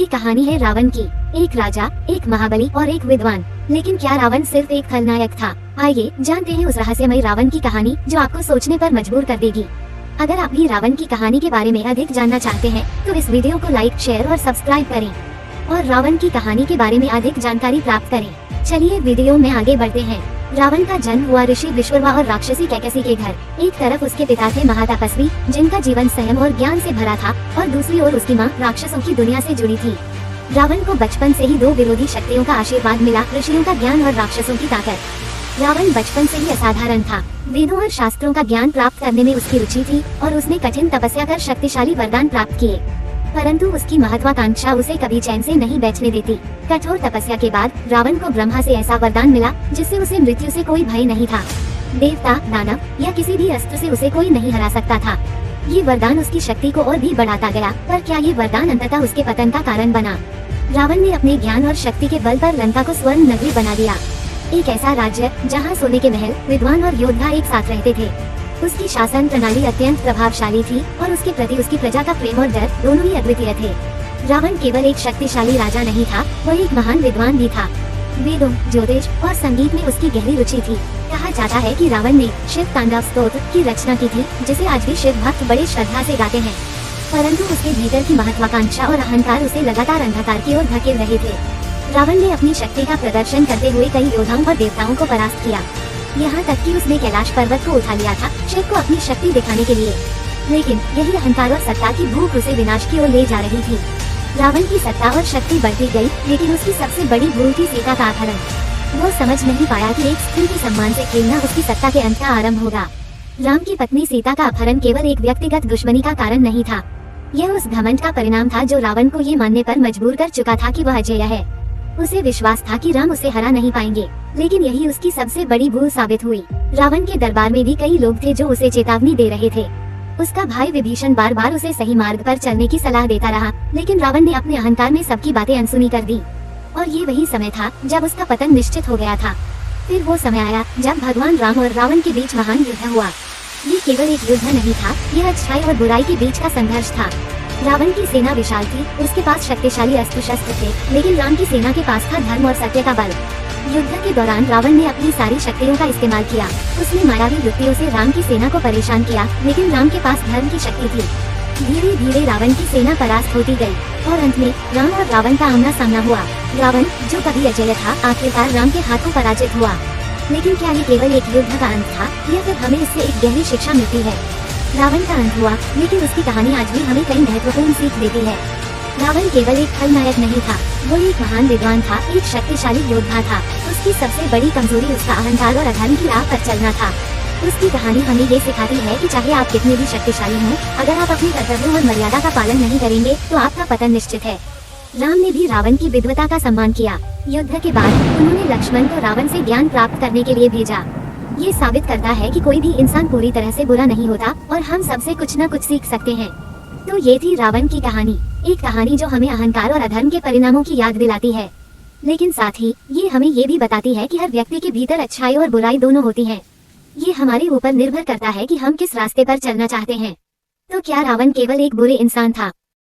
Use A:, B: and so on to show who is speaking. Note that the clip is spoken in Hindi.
A: ये कहानी है रावण की। एक राजा, एक महाबली और एक विद्वान। लेकिन क्या रावण सिर्फ एक खलनायक था? आइए जानते हैं उस रहस्यमय रावण की कहानी जो आपको सोचने पर मजबूर कर देगी। अगर आप भी रावण की कहानी के बारे में अधिक जानना चाहते हैं तो इस वीडियो को लाइक, शेयर और सब्सक्राइब करें और रावण की कहानी के बारे में अधिक जानकारी प्राप्त करें। चलिए वीडियो में आगे बढ़ते हैं। रावण का जन्म हुआ ऋषि विश्ववा और राक्षसी कैकसी के घर। एक तरफ उसके पिता थे महातपस्वी जिनका जीवन संयम और ज्ञान से भरा था, और दूसरी ओर उसकी माँ राक्षसों की दुनिया से जुड़ी थी। रावण को बचपन से ही दो विरोधी शक्तियों का आशीर्वाद मिला, ऋषियों का ज्ञान और राक्षसों की ताकत। रावण बचपन से ही असाधारण था। वेदों और शास्त्रों का ज्ञान प्राप्त करने में उसकी रुचि थी और उसने कठिन तपस्या कर शक्तिशाली वरदान प्राप्त किए। परंतु उसकी महत्वाकांक्षा उसे कभी चैन से नहीं बैठने देती। कठोर तपस्या के बाद रावण को ब्रह्मा से ऐसा वरदान मिला जिससे उसे मृत्यु से कोई भय नहीं था। देवता, दानव या किसी भी अस्त्र से उसे कोई नहीं हरा सकता था। ये वरदान उसकी शक्ति को और भी बढ़ाता गया, पर क्या ये वरदान अंततः उसके पतन का कारण बना? रावण ने अपने ज्ञान और शक्ति के बल पर लंका को स्वर्ण नगरी बना दिया, एक ऐसा राज्य जहाँ सोने के महल, विद्वान और योद्धा एक साथ रहते थे। उसकी शासन प्रणाली अत्यंत प्रभावशाली थी और उसके प्रति उसकी प्रजा का प्रेम और डर दोनों ही अद्वितीय थे। रावण केवल एक शक्तिशाली राजा नहीं था, वह एक महान विद्वान भी था। वेदों, ज्योतिष और संगीत में उसकी गहरी रुचि थी। कहा जाता है कि रावण ने शिव तांडव स्तोत्र की रचना की थी, जिसे आज भी शिव भक्त बड़े श्रद्धा से गाते हैं। परंतु उसके भीतर की महत्वाकांक्षा और अहंकार उसे लगातार अंधकार की ओर धकेल रहे थे। रावण ने अपनी शक्ति का प्रदर्शन करते हुए कई योद्धाओं और देवताओं को परास्त किया। यहाँ तक कि उसने कैलाश पर्वत को उठा लिया था, शिव को अपनी शक्ति दिखाने के लिए। लेकिन यही अहंकार और सत्ता की भूख उसे विनाश की ओर ले जा रही थी। रावण की सत्ता और शक्ति बढ़ती गई, लेकिन उसकी सबसे बड़ी भूल थी सीता का अपहरण। वो समझ नहीं पाया कि एक स्त्री के सम्मान से खेलना उसकी सत्ता के अंत का आरंभ होगा। राम की पत्नी सीता का अपहरण केवल एक व्यक्तिगत दुश्मनी का कारण नहीं था, यह उस घमंड का परिणाम था जो रावण को ये मानने पर मजबूर कर चुका था कि वह अजेय है। उसे विश्वास था कि राम उसे हरा नहीं पाएंगे, लेकिन यही उसकी सबसे बड़ी भूल साबित हुई। रावण के दरबार में भी कई लोग थे जो उसे चेतावनी दे रहे थे। उसका भाई विभीषण बार बार उसे सही मार्ग पर चलने की सलाह देता रहा, लेकिन रावण ने अपने अहंकार में सबकी बातें अनसुनी कर दी। और ये वही समय था जब उसका पतन निश्चित हो गया था। फिर वो समय आया जब भगवान राम और रावण के बीच महान युद्ध हुआ। ये केवल एक युद्ध नहीं था, यह अच्छाई और बुराई के बीच का संघर्ष था। रावण की सेना विशाल थी, उसके पास शक्तिशाली अस्त्र शस्त्र थे, लेकिन राम की सेना के पास था धर्म और सत्य का बल। युद्ध के दौरान रावण ने अपनी सारी शक्तियों का इस्तेमाल किया। उसने मायावी युक्तियों से राम की सेना को परेशान किया, लेकिन राम के पास धर्म की शक्ति थी। धीरे धीरे रावण की सेना परास्त होती गई और अंत में राम और रावण का आमना सामना हुआ। रावण, जो कभी अजेय था, आखिरकार राम के हाथों पराजित हुआ। लेकिन क्या ये केवल एक युद्ध का अंत था, या फिर हमें इससे एक गहरी शिक्षा मिलती है? रावण का अंत हुआ, लेकिन उसकी कहानी आज भी हमें कई महत्वपूर्ण सीख देती है। रावण केवल एक खलनायक नहीं था, वो एक महान विद्वान था, एक शक्तिशाली योद्धा था। उसकी सबसे बड़ी कमजोरी उसका अहंकार और अधर्म की राह पर चलना था। उसकी कहानी हमें ये सिखाती है कि चाहे आप कितने भी शक्तिशाली हों, अगर आप अपने कर्तव्यों और मर्यादा का पालन नहीं करेंगे तो आपका पतन निश्चित है। राम ने भी रावण की विद्वता का सम्मान किया। युद्ध के बाद उन्होंने लक्ष्मण को रावण से ज्ञान प्राप्त करने के लिए भेजा। ये साबित करता है कि कोई भी इंसान पूरी तरह से बुरा नहीं होता और हम सबसे कुछ न कुछ सीख सकते हैं। तो ये थी रावण की कहानी, एक कहानी जो हमें अहंकार और अधर्म के परिणामों की याद दिलाती है, लेकिन साथ ही ये हमें ये भी बताती है कि हर व्यक्ति के भीतर अच्छाई और बुराई दोनों होती है। ये हमारे ऊपर निर्भर करता है कि हम किस रास्ते पर चलना चाहते हैं। तो क्या रावण केवल एक बुरे इंसान था,